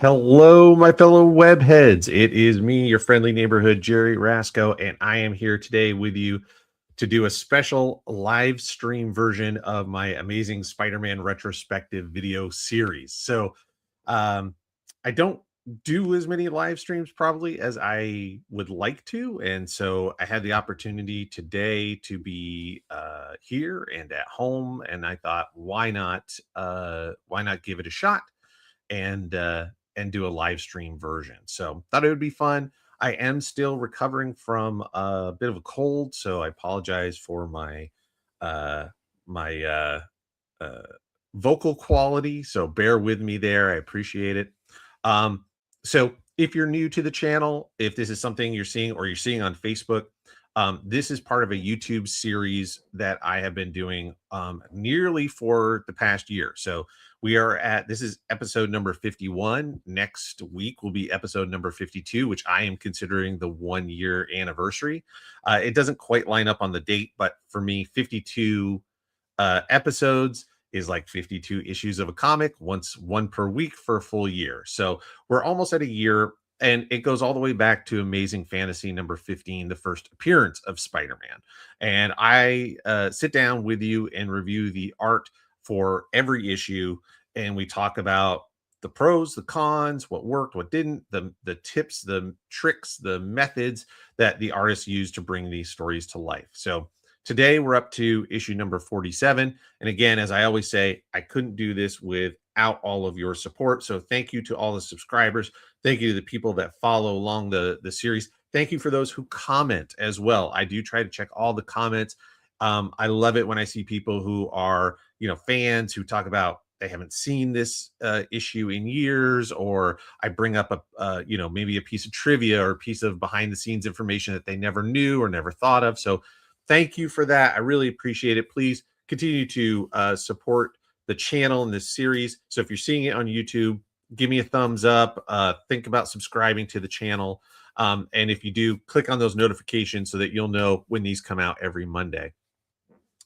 Hello, my fellow webheads. It is me, your friendly neighborhood Jerry Rasco, and I am here today with you to do a special live stream version of my amazing Spider-Man retrospective video series. Um, I don't do as many live streams probably as I would like to, and so I had the opportunity today to be here and at home, and I thought, why not give it a shot? And and do a live stream version. So thought it would be fun. I am still recovering from a bit of a cold, so I apologize for uh my uh vocal quality. So bear with me there. I appreciate it. So if you're new to the channel, if this is something you're seeing or you're seeing on Facebook, this is part of a YouTube series that I have been doing nearly for the past year. So this is episode number 51. Next week will be episode number 52, which I am considering the 1 year anniversary. It doesn't quite line up on the date, but for me, 52 episodes is like 52 issues of a comic, one per week for a full year. So we're almost at a year, and it goes all the way back to Amazing Fantasy number 15, the first appearance of Spider-Man. And I sit down with you and review the art for every issue, and we talk about the pros, the cons, what worked, what didn't, the tips, the tricks, the methods that the artists use to bring these stories to life. So today we're up to issue number 47. And again, as I always say, I couldn't do this without all of your support. So thank you to all the subscribers. Thank you to the people that follow along the series. Thank you for those who comment as well. I do try to check all the comments. I love it when I see people who are, fans who talk about they haven't seen this issue in years, or I bring up maybe a piece of trivia or a piece of behind the scenes information that they never knew or never thought of. So thank you for that. I really appreciate it. Please continue to support the channel and this series. So if you're seeing it on YouTube, give me a thumbs up. Think about subscribing to the channel. And if you do, click on those notifications so that you'll know when these come out every Monday.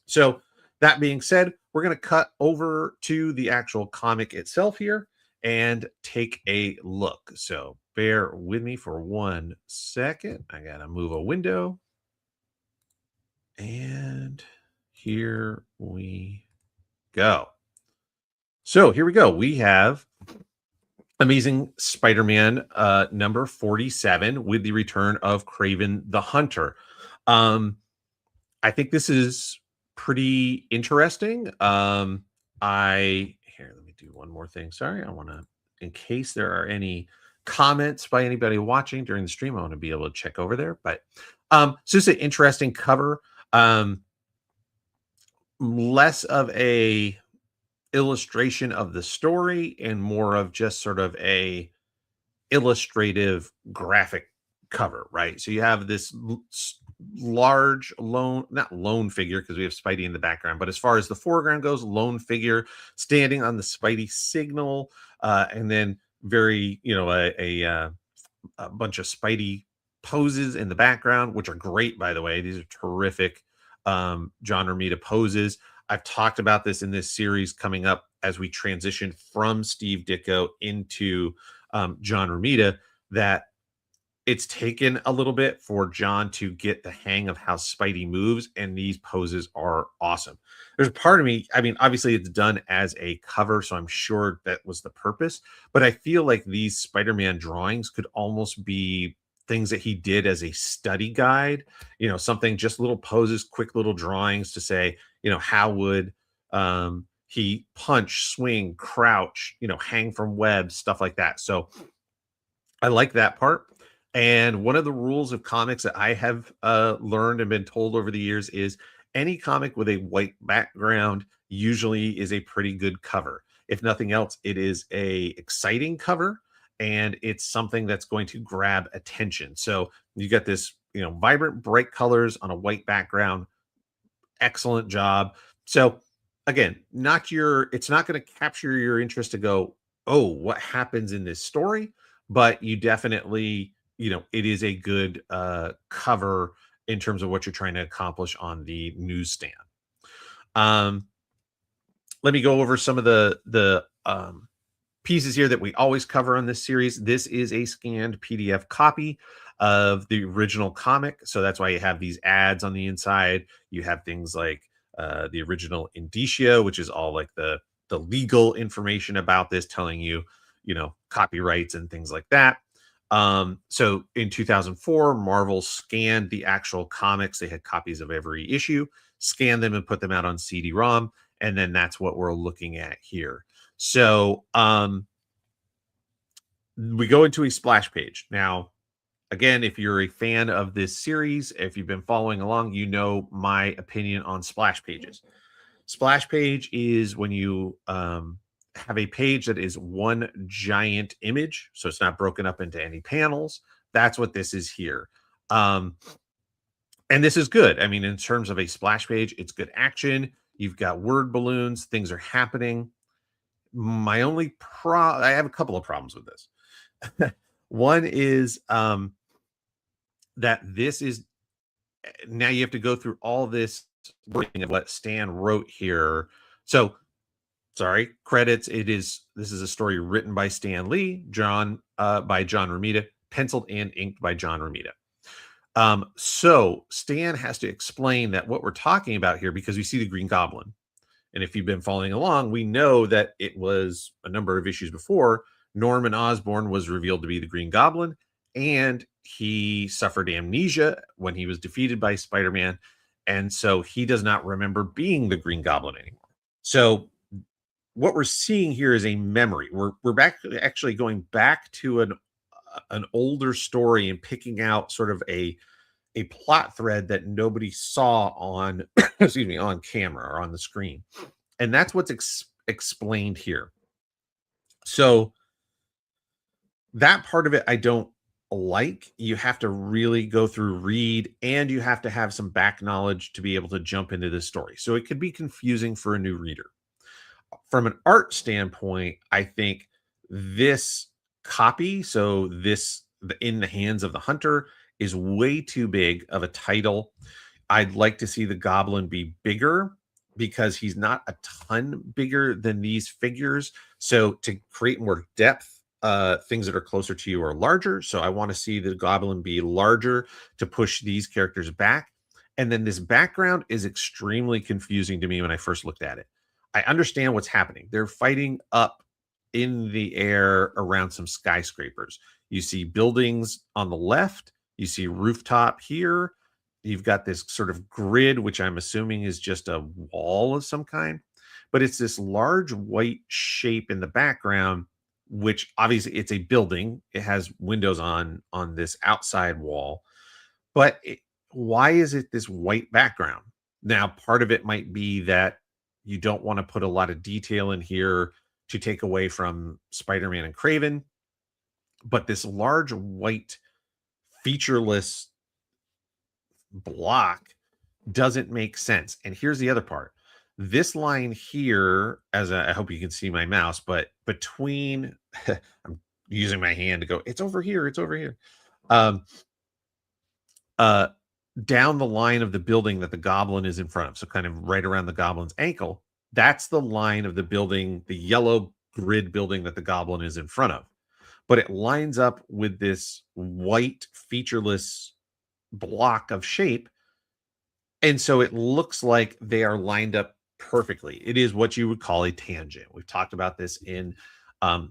So that being said, we're going to cut over to the actual comic itself here and take a look. So bear with me for 1 second. I got to move a window. And here we go. So here we go. We have Amazing Spider-Man number 47 with the return of Kraven the Hunter. I think this is pretty interesting. Let me do one more thing. Sorry, in case there are any comments by anybody watching during the stream, I want to be able to check over there. But so it's an interesting cover. Less of a illustration of the story and more of just sort of a illustrative graphic cover, right? So you have this large not lone figure, because we have Spidey in the background, but as far as the foreground goes, lone figure standing on the Spidey signal, and then a bunch of Spidey poses in the background, which are great, by the way. These are terrific John Romita poses. I've talked about this in this series coming up as we transition from Steve Ditko into John Romita, that it's taken a little bit for John to get the hang of how Spidey moves, and these poses are awesome. There's a part of me, I mean, obviously it's done as a cover, so I'm sure that was the purpose, but I feel like these Spider-Man drawings could almost be things that he did as a study guide, something, just little poses, quick little drawings to say, how would he punch, swing, crouch, hang from webs, stuff like that. So I like that part. And one of the rules of comics that I have learned and been told over the years is any comic with a white background usually is a pretty good cover. If nothing else, it is a exciting cover, and it's something that's going to grab attention. So you got this, vibrant, bright colors on a white background. Excellent job. So again, it's not going to capture your interest to go, oh, what happens in this story? But you definitely, it is a good cover in terms of what you're trying to accomplish on the newsstand. Let me go over some of the pieces here that we always cover on this series. This is a scanned PDF copy of the original comic. So that's why you have these ads on the inside. You have things like the original indicia, which is all like the legal information about this, telling you, copyrights and things like that. So in 2004, Marvel scanned the actual comics. They had copies of every issue, scanned them and put them out on CD-ROM. And then that's what we're looking at here. So we go into a splash page. Now, again, if you're a fan of this series, if you've been following along, you know my opinion on splash pages. Splash page is when you have a page that is one giant image, so it's not broken up into any panels. That's what this is here. And this is good. I mean, in terms of a splash page, it's good action. You've got word balloons, things are happening. My only I have a couple of problems with this. One is that this is now you have to go through all this wording of what Stan wrote here. So, sorry, credits. This is a story written by Stan Lee, by John Romita, penciled and inked by John Romita. So Stan has to explain that what we're talking about here, because we see the Green Goblin. And if you've been following along, we know that it was a number of issues before Norman Osborn was revealed to be the Green Goblin, and he suffered amnesia when he was defeated by Spider-Man. And so he does not remember being the Green Goblin anymore. So what we're seeing here is a memory. We're back, actually going back to an older story and picking out sort of a plot thread that nobody saw on excuse me, on camera or on the screen. And that's what's explained here. So that part of it I don't like. You have to really go through, read, and you have to have some back knowledge to be able to jump into this story. So it could be confusing for a new reader. From an art standpoint, I think this copy, so this In the Hands of the Hunter, is way too big of a title. I'd like to see the Goblin be bigger because he's not a ton bigger than these figures. So to create more depth, things that are closer to you are larger. So I want to see the Goblin be larger to push these characters back. And then this background is extremely confusing to me when I first looked at it. I understand what's happening. They're fighting up in the air around some skyscrapers. You see buildings on the left. You see rooftop here. You've got this sort of grid, which I'm assuming is just a wall of some kind. But it's this large white shape in the background, which obviously it's a building. It has windows on this outside wall. But why is it this white background? Now, part of it might be that you don't want to put a lot of detail in here to take away from Spider-Man and Kraven. But this large white featureless block doesn't make sense. And here's the other part. This line here, I hope you can see my mouse, but between, I'm using my hand to go, it's over here, it's over here. Down the line of the building that the Goblin is in front of, so kind of right around the Goblin's ankle, that's the line of the building, the yellow grid building that the Goblin is in front of. But it lines up with this white featureless block of shape. And so it looks like they are lined up perfectly. It is what you would call a tangent. We've talked about this in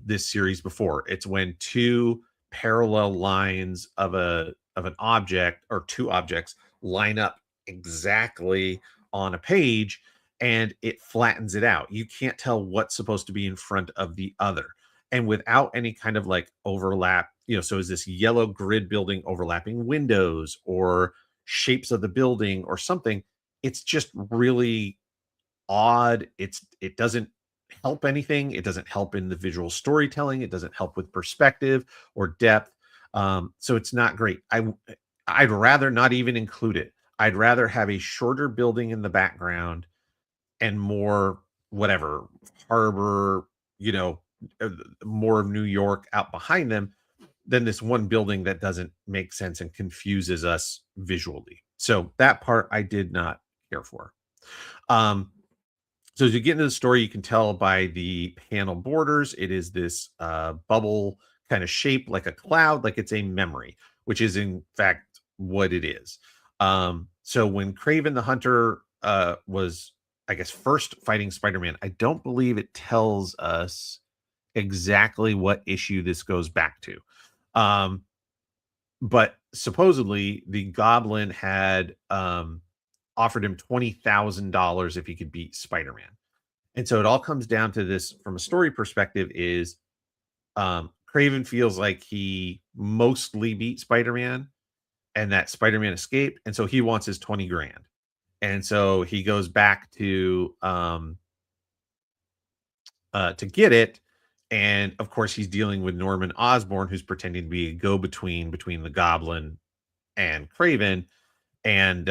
this series before. It's when two parallel lines of an object or two objects line up exactly on a page, and it flattens it out. You can't tell what's supposed to be in front of the other. And without any kind of like overlap, so is this yellow grid building overlapping windows or shapes of the building or something? It's just really odd. It doesn't help anything. It doesn't help in the visual storytelling. It doesn't help with perspective or depth. So it's not great. I'd rather not even include it. I'd rather have a shorter building in the background and more whatever harbor, more of New York out behind them than this one building that doesn't make sense and confuses us visually. So that part I did not care for. So as you get into the story, you can tell by the panel borders, it is this bubble kind of shape like a cloud, like it's a memory, which is in fact what it is. So when Craven the Hunter was, I guess, first fighting Spider-Man, I don't believe it tells us exactly what issue this goes back to. Um, but supposedly the Goblin had offered him $20,000 if he could beat Spider-Man. And so it all comes down to this from a story perspective is Craven feels like he mostly beat Spider-Man and that Spider-Man escaped. And so he wants his 20 grand. And so he goes back to get it. And of course, he's dealing with Norman Osborn, who's pretending to be a go-between the Goblin and Craven. And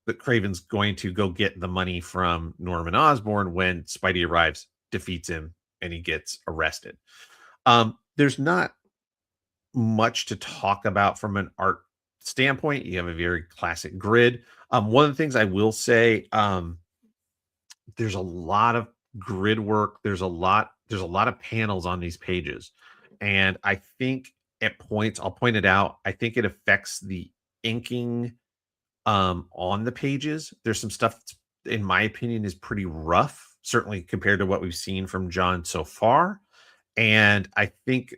but Craven's going to go get the money from Norman Osborn when Spidey arrives, defeats him, and he gets arrested. There's not much to talk about from an art standpoint. You have a very classic grid. One of the things I will say, there's a lot of grid work. There's a lot of panels on these pages. And I think at points, I'll point it out, I think it affects the inking on the pages. There's some stuff that's, in my opinion, is pretty rough, certainly compared to what we've seen from John so far. And I think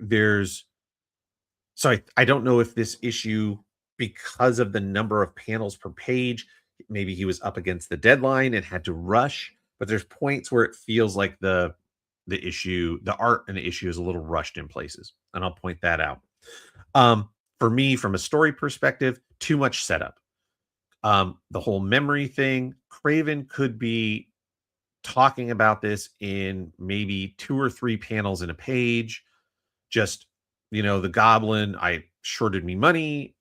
I don't know if this issue, because of the number of panels per page, maybe he was up against the deadline and had to rush, but there's points where it feels like the art and the issue is a little rushed in places, and I'll point that out. For me, from a story perspective, too much setup. The whole memory thing, Craven could be talking about this in maybe 2 or 3 panels in a page. Just, the Goblin, I shorted me money.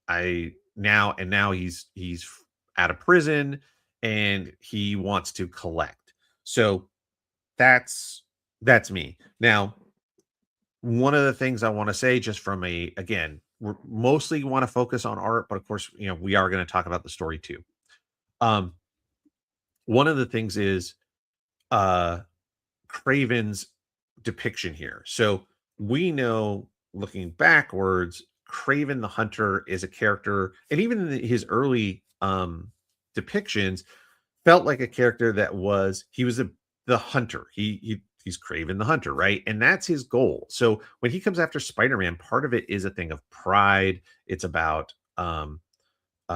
Now he's out of prison and he wants to collect. So that's me. Now, one of the things I want to say, just from again, we're mostly want to focus on art, but of course, we are going to talk about the story too. Um, One of the things is uh Craven's depiction here. So we know, looking backwards, Craven the Hunter is a character, and even in his early depictions, felt like a character that he was the hunter. He's Craven the Hunter, right? And that's his goal. So when he comes after Spider-Man, part of it is a thing of pride. It's about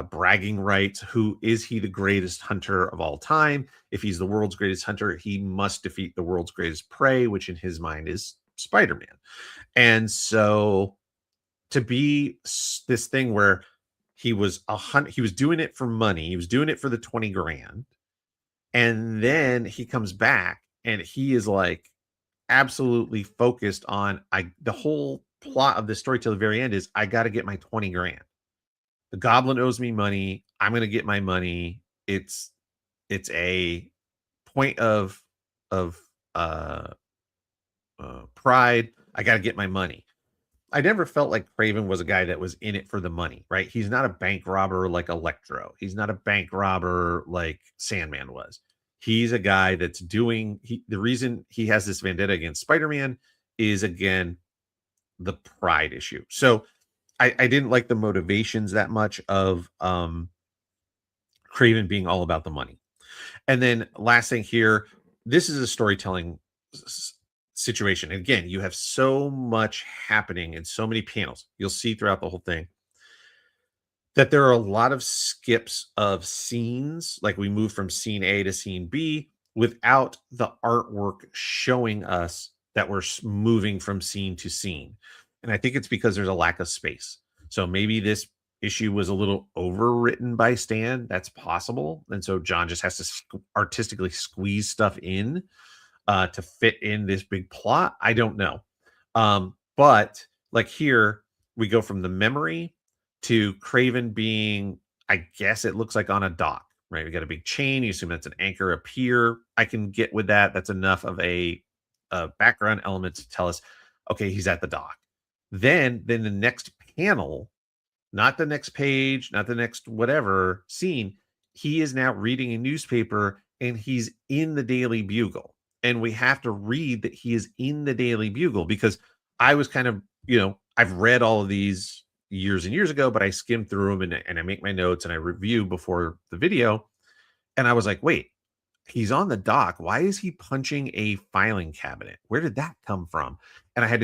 bragging rights. Who is he? The greatest hunter of all time. If he's the world's greatest hunter, he must defeat the world's greatest prey, which in his mind is Spider-Man. And so to be this thing where he was he was doing it for money, he was doing it for the 20 grand, and then he comes back and he is like absolutely focused on the whole plot of the story till the very end is, I got to get my 20 grand. The Goblin owes me money. I'm going to get my money. It's a point of uh, pride. I got to get my money. I never felt like Craven was a guy that was in it for the money, right? He's not a bank robber like Electro. He's not a bank robber like Sandman was. He's a guy that's the reason he has this vendetta against Spider-Man is, again, the pride issue. So I didn't like the motivations that much of Craven being all about the money. And then last thing here, this is a storytelling situation. Again, you have so much happening in so many panels. You'll see throughout the whole thing that there are a lot of skips of scenes, like we move from scene A to scene B without the artwork showing us that we're moving from scene to scene. And I think it's because there's a lack of space. So maybe this issue was a little overwritten by Stan. That's possible. And so John just has to artistically squeeze stuff in to fit in this big plot. I don't know. But like here, we go from the memory to Craven being, I guess it looks like on a dock, right? We got a big chain. You assume that's an anchor, a pier. I can get with that. That's enough of a background element to tell us, okay, he's at the dock. Then the next panel, not the next page, not the next whatever scene, he is now reading a newspaper and he's in the Daily Bugle. And we have to read that he is in the Daily Bugle because I was kind of, I've read all of these years and years ago, but I skimmed through them and I make my notes and I review before the video. And I was like, wait, he's on the dock. Why is he punching a filing cabinet? Where did that come from? And I had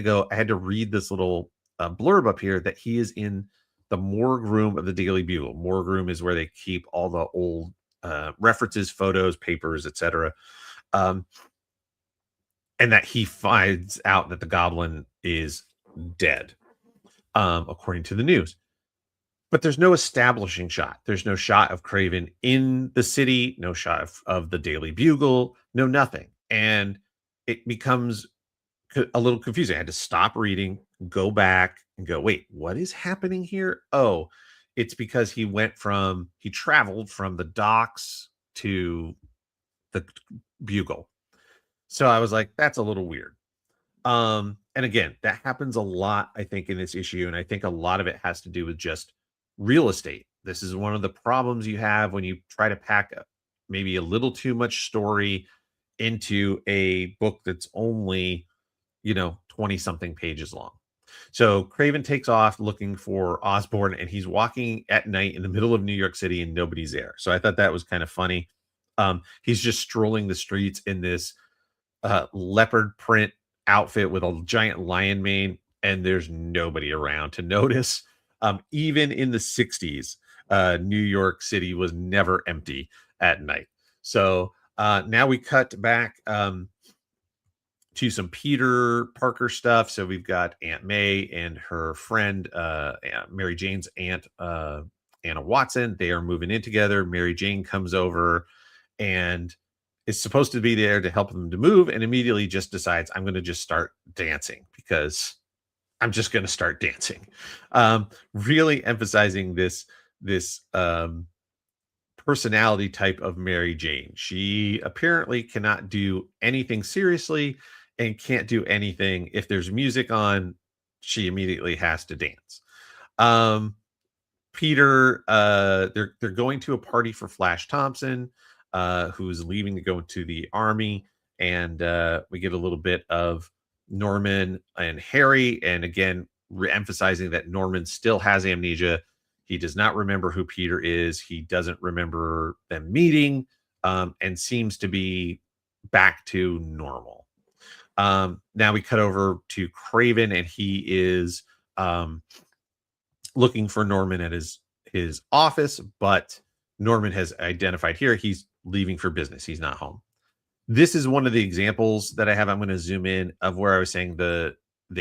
to read this little blurb up here that he is in the morgue room of the Daily Bugle. Morgue room is where they keep all the old references, photos, papers, etc. Um, and that he finds out that the goblin is dead, according to the news. But there's no establishing shot. There's no shot of Craven in the city, no shot of the Daily Bugle, no nothing. And it becomes a little confusing. I had to stop reading, go back and go, wait, what is happening here? Oh, it's because he traveled from the docks to the Bugle. So I was like, that's a little weird. And again, that happens a lot, I think, in this issue. And I think a lot of it has to do with just real estate. This is one of the problems you have when you try to pack maybe a little too much story into a book that's only, 20 something pages long. So Craven takes off looking for Osborne, and he's walking at night in the middle of New York City and nobody's there. So I thought that was kind of funny. He's just strolling the streets in this leopard print outfit with a giant lion mane, and there's nobody around to notice. Even in the 60s, New York City was never empty at night. So now we cut back to some Peter Parker stuff. So we've got Aunt May and her friend, Mary Jane's aunt, Anna Watson. They are moving in together. Mary Jane comes over and is supposed to be there to help them to move, and immediately just decides, I'm going to just start dancing because I'm just going to start dancing. Really emphasizing this personality type of Mary Jane. She apparently cannot do anything seriously and can't do anything if there's music on. She immediately has to dance. Peter, they're going to a party for Flash Thompson, who's leaving to go into the army, and we get a little bit of Norman and Harry, and again, re-emphasizing that Norman still has amnesia. He does not remember who Peter is. He doesn't remember them meeting, and seems to be back to normal. Now we cut over to Craven, and he is looking for Norman at his office, but Norman has identified here he's leaving for business. He's not home. This is one of the examples that I have. I'm going to zoom in of where I was saying the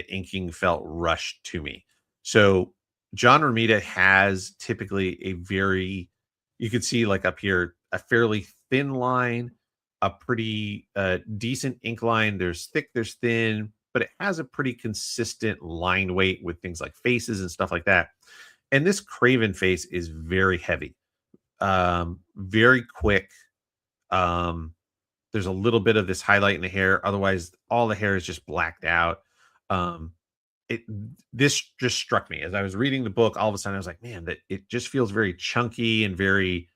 inking felt rushed to me. So John Romita has typically a very, you could see like up here, a fairly thin line, a pretty decent ink line. There's thick, there's thin, but it has a pretty consistent line weight with things like faces and stuff like that. And this Craven face is very heavy, very quick. There's a little bit of this highlight in the hair. Otherwise, all the hair is just blacked out. This just struck me as I was reading the book. All of a sudden, I was like, man, that it just feels very chunky and very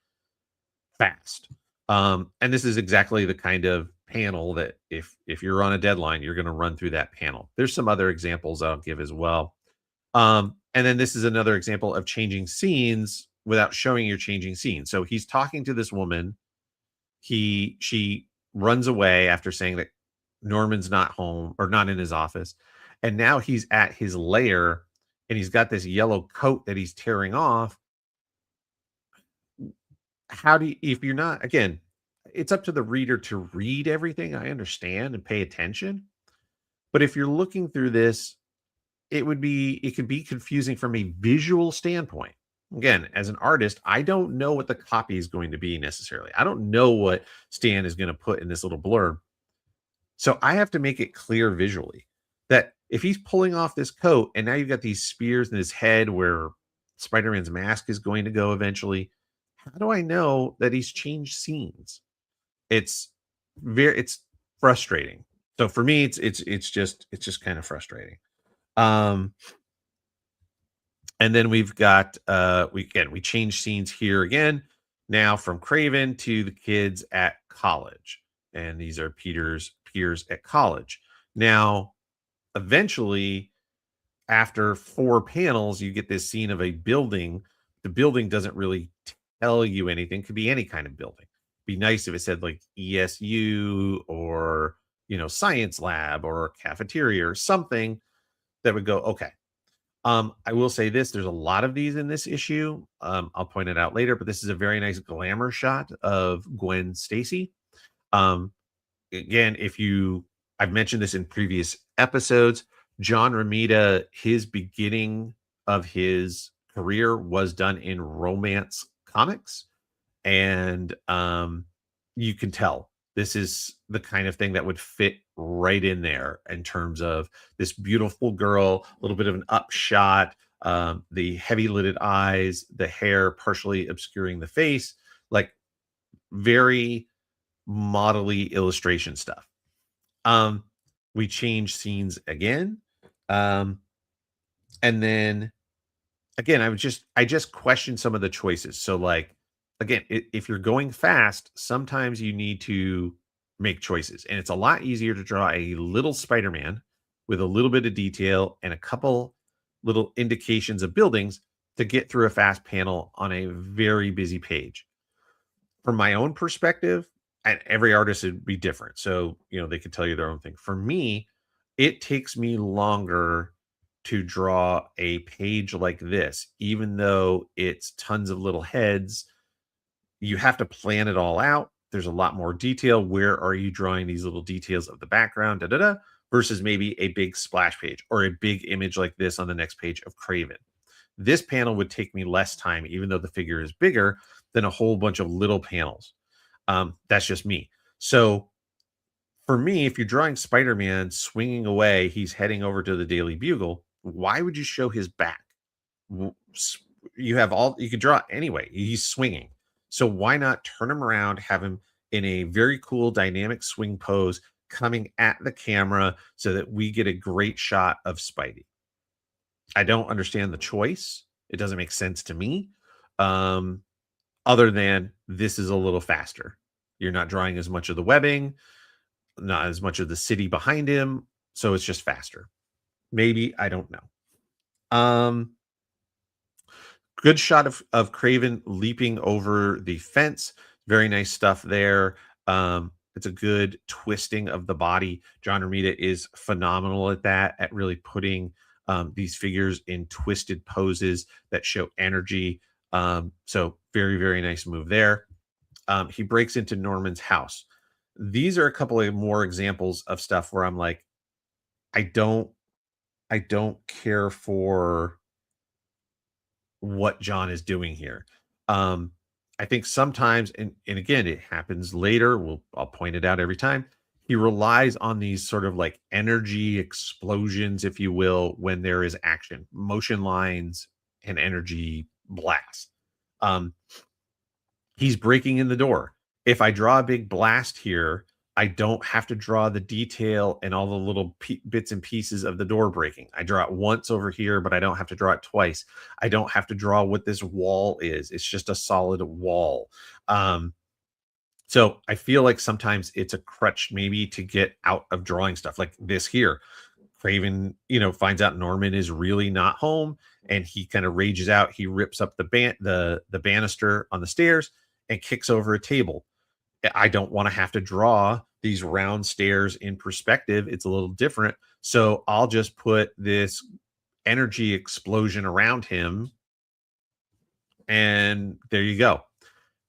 fast. And this is exactly the kind of panel that if you're on a deadline, you're going to run through that panel. There's some other examples I'll give as well. And then this is another example of changing scenes without showing you're changing scenes. So he's talking to this woman. She runs away after saying that Norman's not home or not in his office. And now he's at his lair and he's got this yellow coat that he's tearing off. How do you, if you're not, again, it's up to the reader to read everything. I understand and pay attention. But if you're looking through this, it could be confusing from a visual standpoint. Again, as an artist, I don't know what the copy is going to be necessarily. I don't know what Stan is going to put in this little blurb. So I have to make it clear visually that if he's pulling off this coat and now you've got these spears in his head where Spider-Man's mask is going to go eventually, how do I know that he's changed scenes? It's frustrating. So for me, it's just kind of frustrating. And then we've got we change scenes here again now from Craven to the kids at college, and these are Peter's peers at college. Now, eventually, after 4 panels, you get this scene of a building. The building doesn't really tell you anything. Could be any kind of building. Be nice if it said like ESU or, science lab or cafeteria or something that would go, okay. I will say this, there's a lot of these in this issue. I'll point it out later, but this is a very nice glamour shot of Gwen Stacy. Um, Again, I've mentioned this in previous episodes. John Romita, his beginning of his career was done in romance comics, and you can tell this is the kind of thing that would fit right in there in terms of this beautiful girl, a little bit of an upshot, the heavy lidded eyes, the hair partially obscuring the face, like very modelly illustration stuff. Um, we change scenes again. Um, and then again, I just question some of the choices. So like again, if you're going fast, sometimes you need to make choices. And it's a lot easier to draw a little Spider-Man with a little bit of detail and a couple little indications of buildings to get through a fast panel on a very busy page. From my own perspective, and every artist would be different. So, they could tell you their own thing. For me, it takes me longer to draw a page like this, even though it's tons of little heads. You have to plan it all out. There's a lot more detail. Where are you drawing these little details of the background, versus maybe a big splash page or a big image like this on the next page of Kraven. This panel would take me less time, even though the figure is bigger, than a whole bunch of little panels. That's just me. So for me, if you're drawing Spider-Man swinging away, he's heading over to the Daily Bugle. Why would you show his back? You can draw anyway. He's swinging. So why not turn him around, have him in a very cool dynamic swing pose coming at the camera so that we get a great shot of Spidey? I don't understand the choice. It doesn't make sense to me. Other than this is a little faster. You're not drawing as much of the webbing, not as much of the city behind him. So it's just faster. Maybe, I don't know. Good shot of Kraven leaping over the fence. Very nice stuff there. It's a good twisting of the body. John Romita is phenomenal at that, at really putting these figures in twisted poses that show energy. So very, very nice move there. He breaks into Norman's house. These are a couple of more examples of stuff where I'm like, I don't care for what John is doing here. I think sometimes, and again, it happens later. I'll point it out every time. He relies on these sort of like energy explosions, if you will, when there is action, motion lines, and energy blast. He's breaking in the door. If I draw a big blast here, I don't have to draw the detail and all the little bits and pieces of the door breaking. I draw it once over here, but I don't have to draw it twice. I don't have to draw what this wall is. It's just a solid wall. So I feel like sometimes it's a crutch maybe to get out of drawing stuff like this here. Kraven, finds out Norman is really not home, and he kind of rages out. He rips up the banister on the stairs and kicks over a table. I don't want to have to draw these round stairs in perspective. It's a little different. So I'll just put this energy explosion around him. And there you go.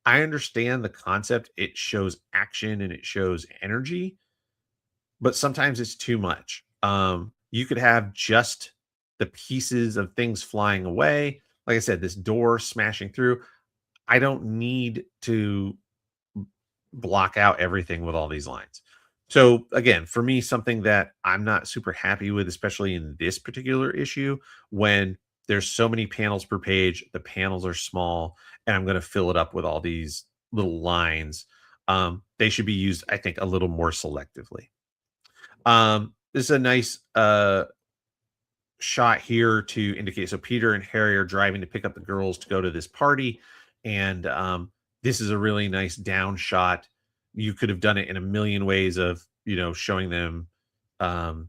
I understand the concept. It shows action and it shows energy, but sometimes it's too much. You could have just the pieces of things flying away. Like I said, this door smashing through. I don't need to block out everything with all these lines. So again, for me, something that I'm not super happy with, especially in this particular issue, when there's so many panels per page, the panels are small, and I'm going to fill it up with all these little lines. They should be used, I think, a little more selectively. This is a nice shot here to indicate. So Peter and Harry are driving to pick up the girls to go to this party. And this is a really nice down shot you could have done it in a million ways of, showing them, um,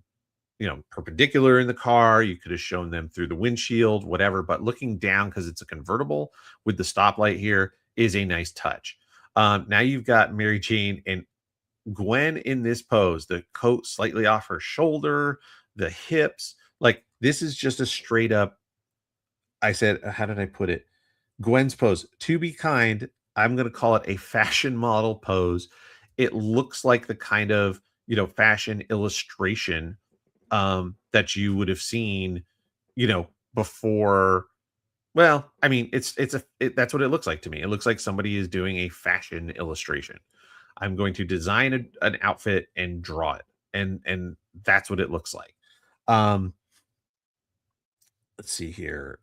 perpendicular in the car. You could have shown them through the windshield, whatever. But looking down, because it's a convertible with the stoplight here, is a nice touch. Now you've got Mary Jane and Gwen in this pose, the coat slightly off her shoulder, the hips. Like, this is just a straight up, I said, how did I put it? Gwen's pose. To be kind, I'm going to call it a fashion model pose. It looks like the kind of, fashion illustration that you would have seen, before. Well, I mean, that's what it looks like to me. It looks like somebody is doing a fashion illustration. I'm going to design an outfit and draw it, and that's what it looks like. Um, let's see here.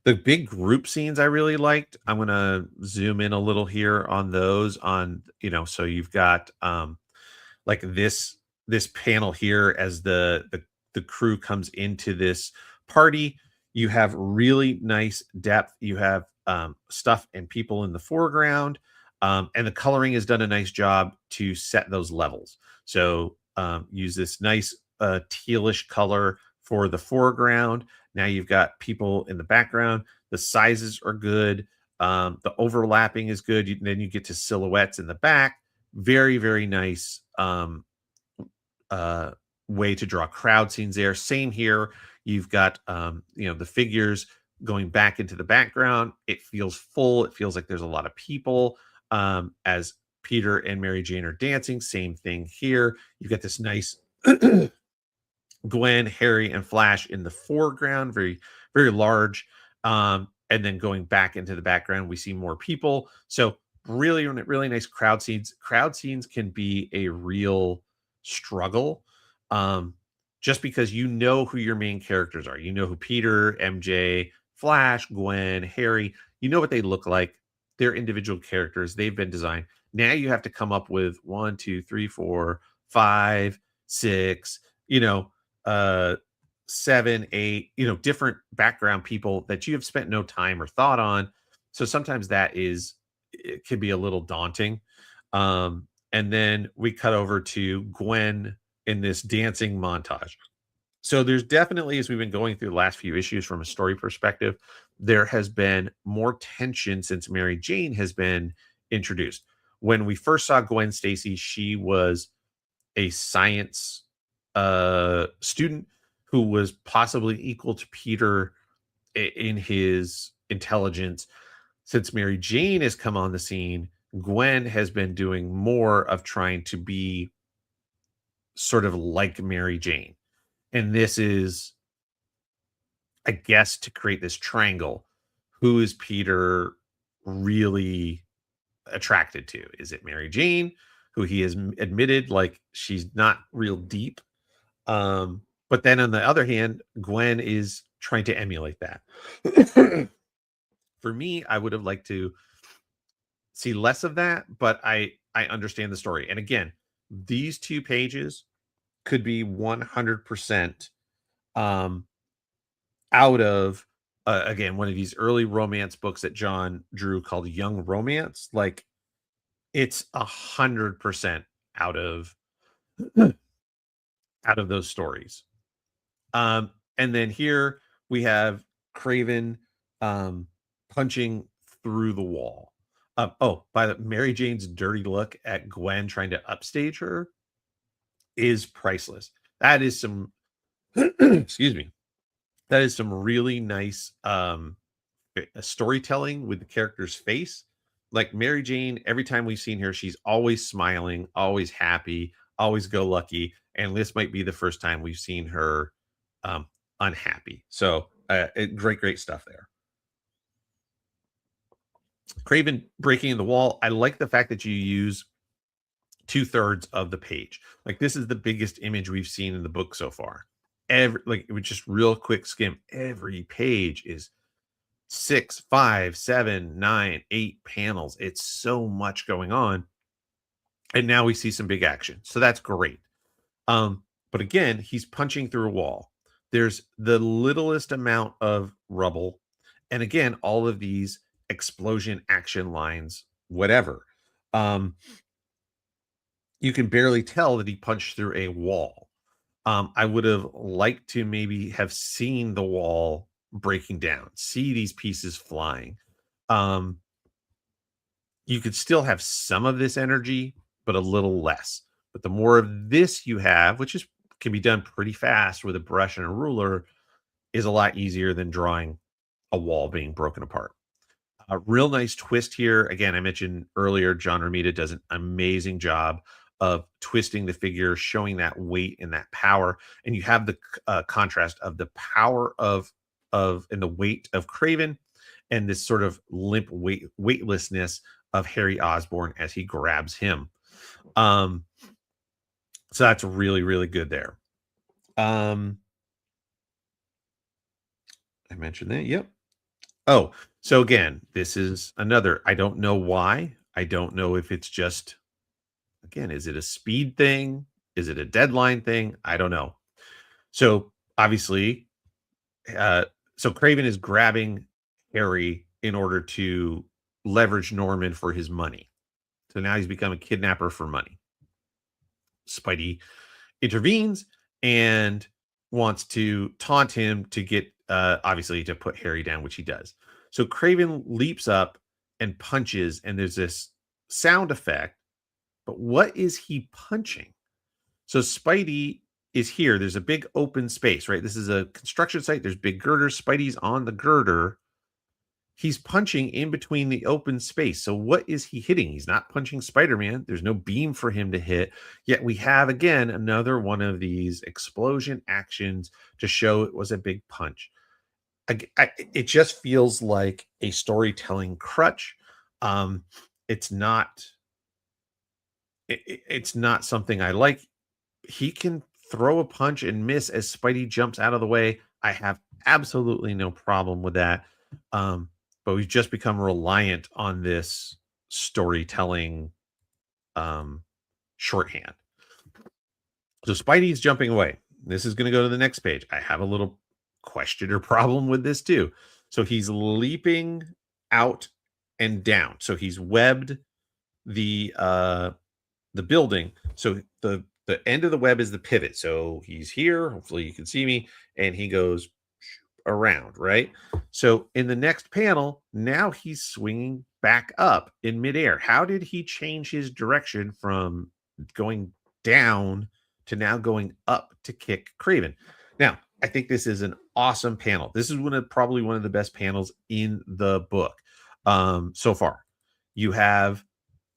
The big group scenes I really liked. I'm gonna zoom in a little here on those. So you've got like this panel here as the crew comes into this party. You have really nice depth. You have stuff and people in the foreground, and the coloring has done a nice job to set those levels. So use this nice tealish color for the foreground. Now you've got people in the background. The sizes are good. The overlapping is good. Then you get to silhouettes in the back. Very, very nice way to draw crowd scenes there. Same here. You've got the figures going back into the background. It feels full. It feels like there's a lot of people as Peter and Mary Jane are dancing. Same thing here. You've got this nice Gwen, Harry, and Flash in the foreground, very, very large. And then going back into the background, we see more people. So really, really nice crowd scenes. Crowd scenes can be a real struggle, just because you know who your main characters are. You know who Peter, MJ, Flash, Gwen, Harry. You know what they look like. They're individual characters. They've been designed. Now you have to come up with 1, 2, 3, 4, 5, 6. 7, 8, different background people that you have spent no time or thought on. So sometimes it can be a little daunting. And then we cut over to Gwen in this dancing montage. So there's definitely, as we've been going through the last few issues from a story perspective, there has been more tension since Mary Jane has been introduced. When we first saw Gwen Stacy, she was a science student who was possibly equal to Peter in his intelligence. Since Mary Jane has come on the scene, Gwen has been doing more of trying to be sort of like Mary Jane. And this is, I guess, to create this triangle. Who is Peter really attracted to? Is it Mary Jane, who he has admitted like she's not real deep? But then on the other hand, Gwen is trying to emulate that. For me, I would have liked to see less of that, but I understand the story. And again, these 2 pages could be 100% out of again, one of these early romance books that John drew called Young Romance. Like, it's 100% out of those stories. And then here we have Kraven punching through the wall. By the Mary Jane's dirty look at Gwen trying to upstage her is priceless. That is some excuse me. That is some really nice storytelling with the character's face. Like Mary Jane, every time we've seen her, she's always smiling, always happy, always go lucky. And this might be the first time we've seen her unhappy. So great stuff there. Kraven breaking the wall. I like the fact that you use 2/3 of the page. Like, this is the biggest image we've seen in the book so far. It was just real quick skim. Every page is 6, 5, 7, 9, 8 panels. It's so much going on. And now we see some big action. So that's great. But again, he's punching through a wall. There's the littlest amount of rubble. And again, all of these explosion action lines, whatever. You can barely tell that he punched through a wall. I would have liked to maybe have seen the wall breaking down, see these pieces flying. Um, you could still have some of this energy, but a little less. But the more of this you have, which is can be done pretty fast with a brush and a ruler, is a lot easier than drawing a wall being broken apart. A real nice twist here. Again, I mentioned earlier, John Romita does an amazing job of twisting the figure, showing that weight and that power. And you have the contrast of the power of and the weight of Craven, and this sort of limp weightlessness of Harry Osborn as he grabs him. Um, so that's really, really good there. I mentioned that. Yep. Oh, so again, this is another. I don't know why. I don't know if it's just, again, is it a speed thing? Is it a deadline thing? I don't know. So obviously, so Craven is grabbing Harry in order to leverage Norman for his money. So now he's become a kidnapper for money. Spidey intervenes and wants to taunt him to get, obviously, to put Harry down, which he does. So Craven leaps up and punches, and there's this sound effect. But what is he punching? So Spidey is here. There's a big open space, right? This is a construction site. There's big girders. Spidey's on the girder. He's punching in between the open space. So what is he hitting? He's not punching Spider-Man. There's no beam for him to hit. Yet we have, again, another one of these explosion actions to show it was a big punch. It just feels like a storytelling crutch. It's not it's not something I like. He can throw a punch and miss as Spidey jumps out of the way. I have absolutely no problem with that. But we've just become reliant on this storytelling shorthand. So Spidey's jumping away. This is going to go to the next page. I have a little question or problem with this too. So he's leaping out and down. So he's webbed the building. So the end of the web is the pivot. So he's here. Hopefully you can see me. And he goes around, right? So in the next panel, now he's swinging back up in midair. How did he change his direction from going down to now going up to kick Craven? Now, I think this is an awesome panel. This is probably one of the best panels in the book so far. You have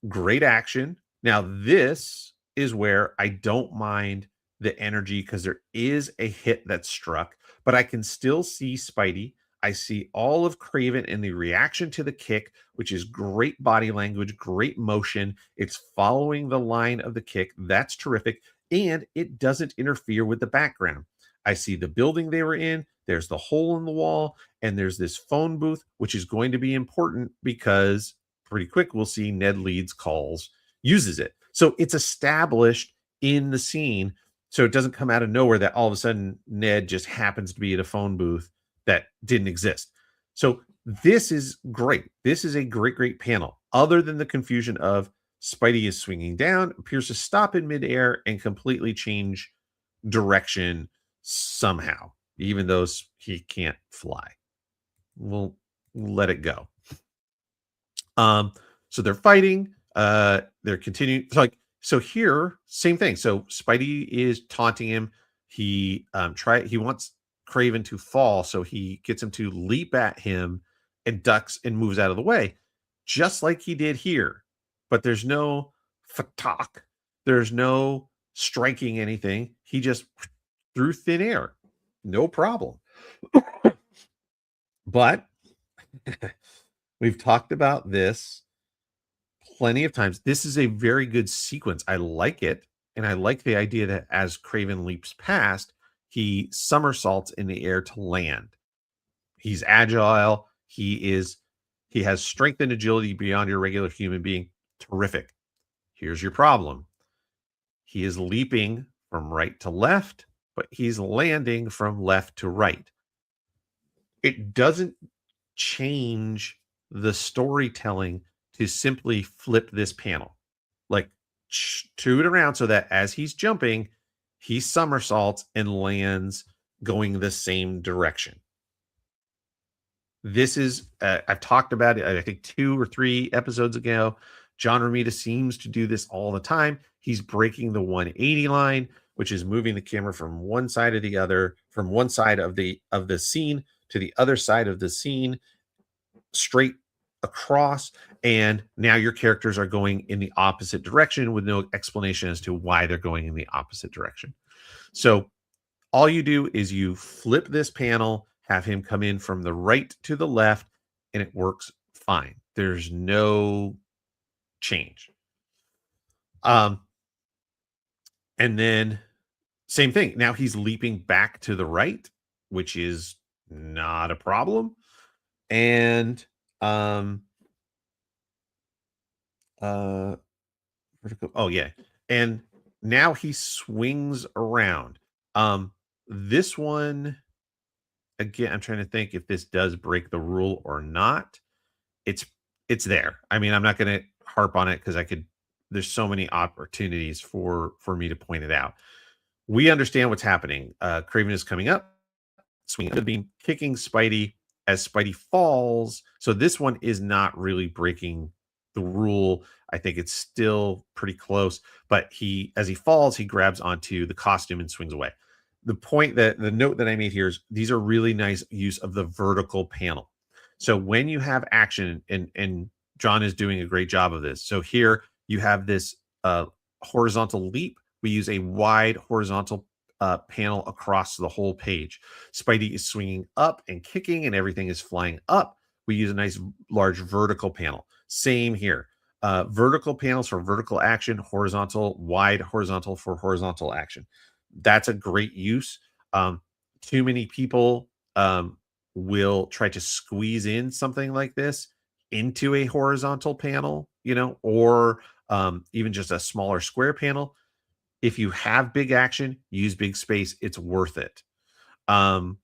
great action. Now, this is where I don't mind the energy because there is a hit that's struck, but I can still see Spidey. I see all of Craven in the reaction to the kick, which is great body language, great motion. It's following the line of the kick. That's terrific. And it doesn't interfere with the background. I see the building they were in. There's the hole in the wall, and there's this phone booth, which is going to be important because pretty quick we'll see Ned Leeds calls, uses it. So it's established in the scene. So it doesn't come out of nowhere that all of a sudden Ned just happens to be at a phone booth that didn't exist. So this is great. This is a great, great panel. Other than the confusion of Spidey is swinging down, appears to stop in midair and completely change direction somehow, even though he can't fly. We'll let it go. So they're fighting. They're continuing. So here, same thing. So Spidey is taunting him. He wants Craven to fall, so he gets him to leap at him and ducks and moves out of the way, just like he did here. But there's no fatak. There's no striking anything. He just through thin air. No problem. But we've talked about this plenty of times. This is a very good sequence. I like it. And I like the idea that as Craven leaps past, he somersaults in the air to land. He's agile. He has strength and agility beyond your regular human being. Terrific. Here's your problem. He is leaping from right to left, but he's landing from left to right. It doesn't change the storytelling to simply flip this panel, like to it around so that as he's jumping, he somersaults and lands going the same direction. This is, I've talked about it, I think 2 or 3 episodes ago. John Romita seems to do this all the time. He's breaking the 180 line, which is moving the camera from one side to the other, from one side of the scene to the other side of the scene, straight across, and now your characters are going in the opposite direction with no explanation as to why they're going in the opposite direction. So all you do is you flip this panel, have him come in from the right to the left, and it works fine. There's no change. And then same thing. Now he's leaping back to the right, which is not a problem. And vertical, oh yeah. And now he swings around. This one, again, I'm trying to think if this does break the rule or not. It's there. I mean, I'm not going to harp on it because there's so many opportunities for me to point it out. We understand what's happening. Kraven is coming up, swinging the beam, kicking Spidey as Spidey falls. So this one is not really breaking the rule. I think it's still pretty close, but as he falls, he grabs onto the costume and swings away. The note that I made here is these are really nice use of the vertical panel. So when you have action, and John is doing a great job of this. So here you have this horizontal leap. We use a wide horizontal panel across the whole page. Spidey is swinging up and kicking, and everything is flying up. We use a nice large vertical panel. Same here. Vertical panels for vertical action, horizontal, wide horizontal for horizontal action. That's a great use. Too many people will try to squeeze in something like this into a horizontal panel, or even just a smaller square panel. If you have big action, use big space. It's worth it. Let's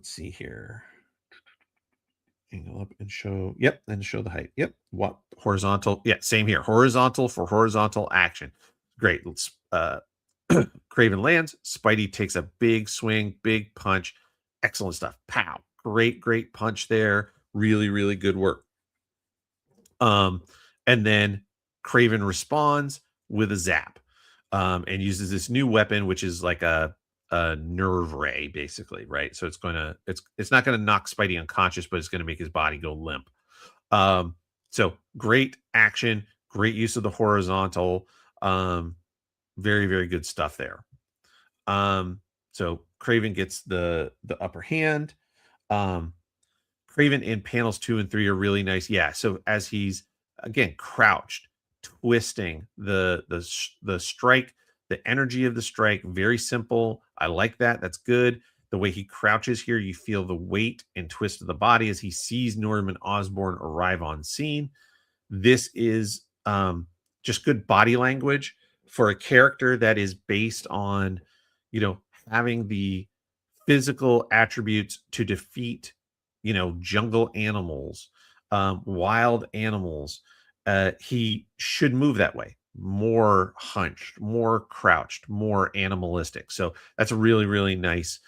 see here. Angle up and show. Yep, and show the height. Yep. What horizontal? Yeah, same here. Horizontal for horizontal action. Great. Let's Kraven lands. Spidey takes a big swing, big punch. Excellent stuff. Pow. Great punch there. Really, really good work. And then Kraven responds with a zap, and uses this new weapon, which is like a nerve ray, basically, right? So it's not gonna knock Spidey unconscious, but it's gonna make his body go limp. So great action, great use of the horizontal. Very, very good stuff there. So Kraven gets the upper hand. Kraven in panels 2 and 3 are really nice. Yeah. So as he's again crouched, twisting the strike, the energy of the strike, very simple. I like that. That's good. The way he crouches here, you feel the weight and twist of the body as he sees Norman Osborn arrive on scene. This is just good body language for a character that is based on, having the physical attributes to defeat, jungle animals, wild animals. He should move that way, more hunched, more crouched, more animalistic. So that's a really, really nice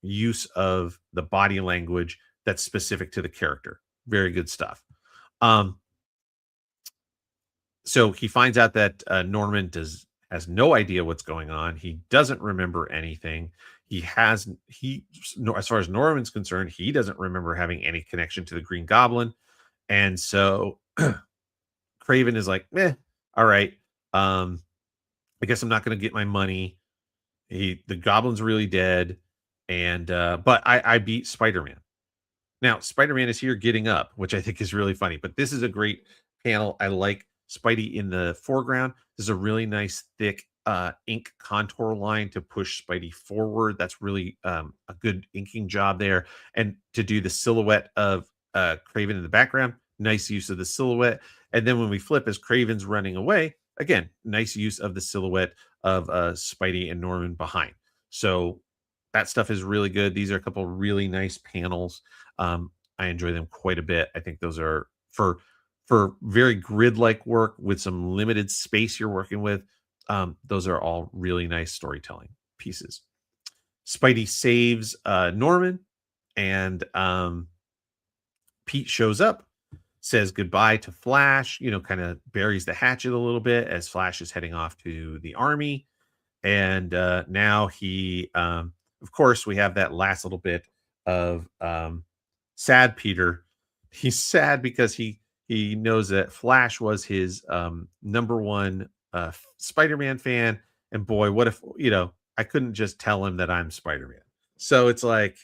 use of the body language that's specific to the character. Very good stuff. So he finds out that Norman has no idea what's going on. He doesn't remember anything. As far as Norman's concerned, he doesn't remember having any connection to the Green Goblin. And so Kraven is like, all right. I guess I'm not going to get my money. The Goblin's really dead. And, but I beat Spider-Man. Now, Spider-Man is here getting up, which I think is really funny, but this is a great panel. I like Spidey in the foreground. There's a really nice thick ink contour line to push Spidey forward. That's really a good inking job there. And to do the silhouette of Kraven in the background, nice use of the silhouette. And then when we flip as Kraven's running away, again, nice use of the silhouette of Spidey and Norman behind. So that stuff is really good. These are a couple really nice panels. I enjoy them quite a bit. I think those are for very grid-like work with some limited space you're working with. Those are all really nice storytelling pieces. Spidey saves Norman, and Pete shows up, says goodbye to Flash, kind of buries the hatchet a little bit as Flash is heading off to the army. And now he, of course, we have that last little bit of sad Peter. He's sad because he knows that Flash was his number one Spider-Man fan. And boy, what if, I couldn't just tell him that I'm Spider-Man. So it's like,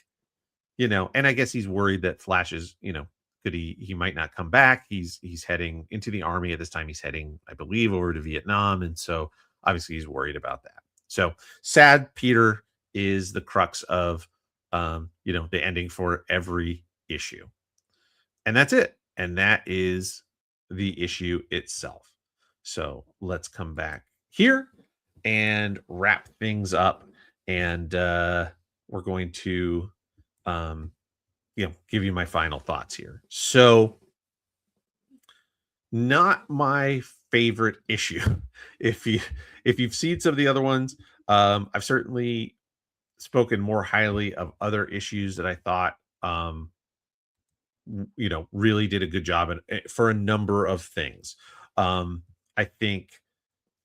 and I guess he's worried that Flash is, could he might not come back. He's heading into the army at this time. He's heading, I believe, over to Vietnam. And so obviously he's worried about that. So sad Peter is the crux of the ending for every issue. And that's it. And that is the issue itself. So let's come back here and wrap things up. And we're going to give you my final thoughts here. So not my favorite issue. If you've seen some of the other ones, I've certainly spoken more highly of other issues that I thought really did a good job for a number of things. I think,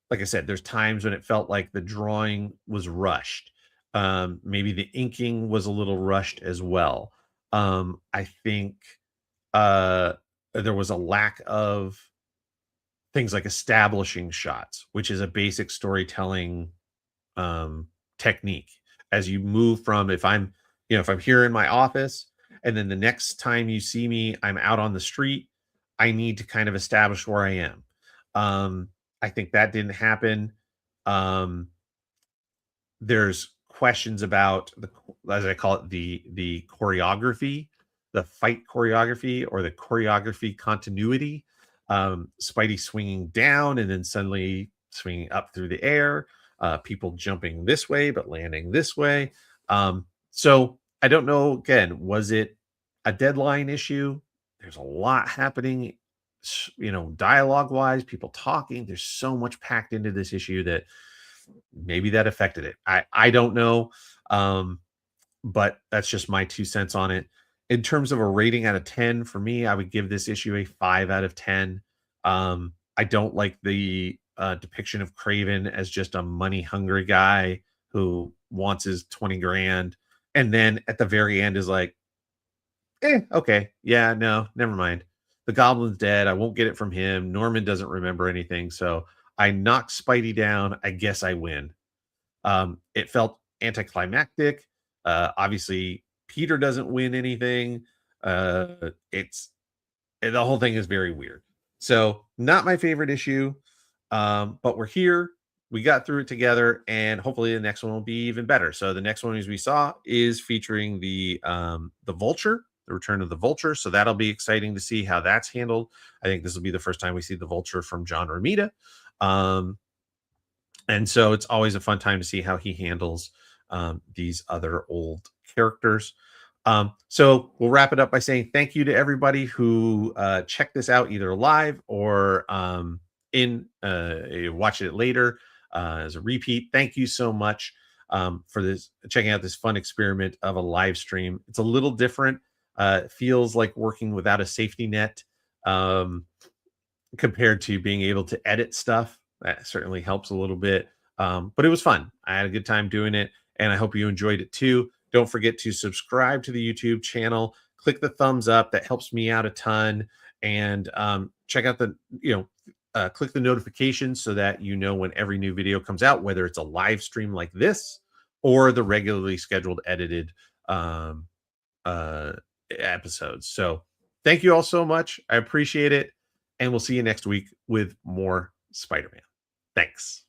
like I said, there's times when it felt like the drawing was rushed. Maybe the inking was a little rushed as well. I think there was a lack of things like establishing shots, which is a basic storytelling technique. As you move from, if I'm here in my office and then the next time you see me, I'm out on the street, I need to kind of establish where I am. I think that didn't happen. There's questions about as I call it, the choreography, the fight choreography, or the choreography continuity. Spidey swinging down and then suddenly swinging up through the air. People jumping this way but landing this way. So I don't know. Again, was it a deadline issue? There's a lot happening, dialogue wise, people talking. There's so much packed into this issue that maybe that affected it. I don't know. But that's just my 2 cents on it. In terms of a rating out of 10, for me, I would give this issue a 5 out of 10. I don't like the depiction of Kraven as just a money hungry guy who wants his 20 grand. And then at the very end is like, okay, yeah, no, never mind. The goblin's dead. I won't get it from him. Norman doesn't remember anything. So I knock Spidey down. I guess I win. It felt anticlimactic. Obviously, Peter doesn't win anything. The whole thing is very weird. So not my favorite issue. But we're here. We got through it together, and hopefully the next one will be even better. So the next one, as we saw, is featuring the Vulture, the return of the Vulture. So that'll be exciting to see how that's handled. I think this will be the first time we see the Vulture from John Romita. And so it's always a fun time to see how he handles these other old characters. So we'll wrap it up by saying thank you to everybody who checked this out either live or watch it later as a repeat. Thank you so much for this, checking out this fun experiment of a live stream. It's a little different. It feels like working without a safety net compared to being able to edit stuff. That certainly helps a little bit. But it was fun. I had a good time doing it, and I hope you enjoyed it too. Don't forget to subscribe to the YouTube channel. Click the thumbs up. That helps me out a ton. And check out click the notifications so that you know when every new video comes out, whether it's a live stream like this or the regularly scheduled edited episodes. So thank you all so much. I appreciate it. And we'll see you next week with more Spider-Man. Thanks.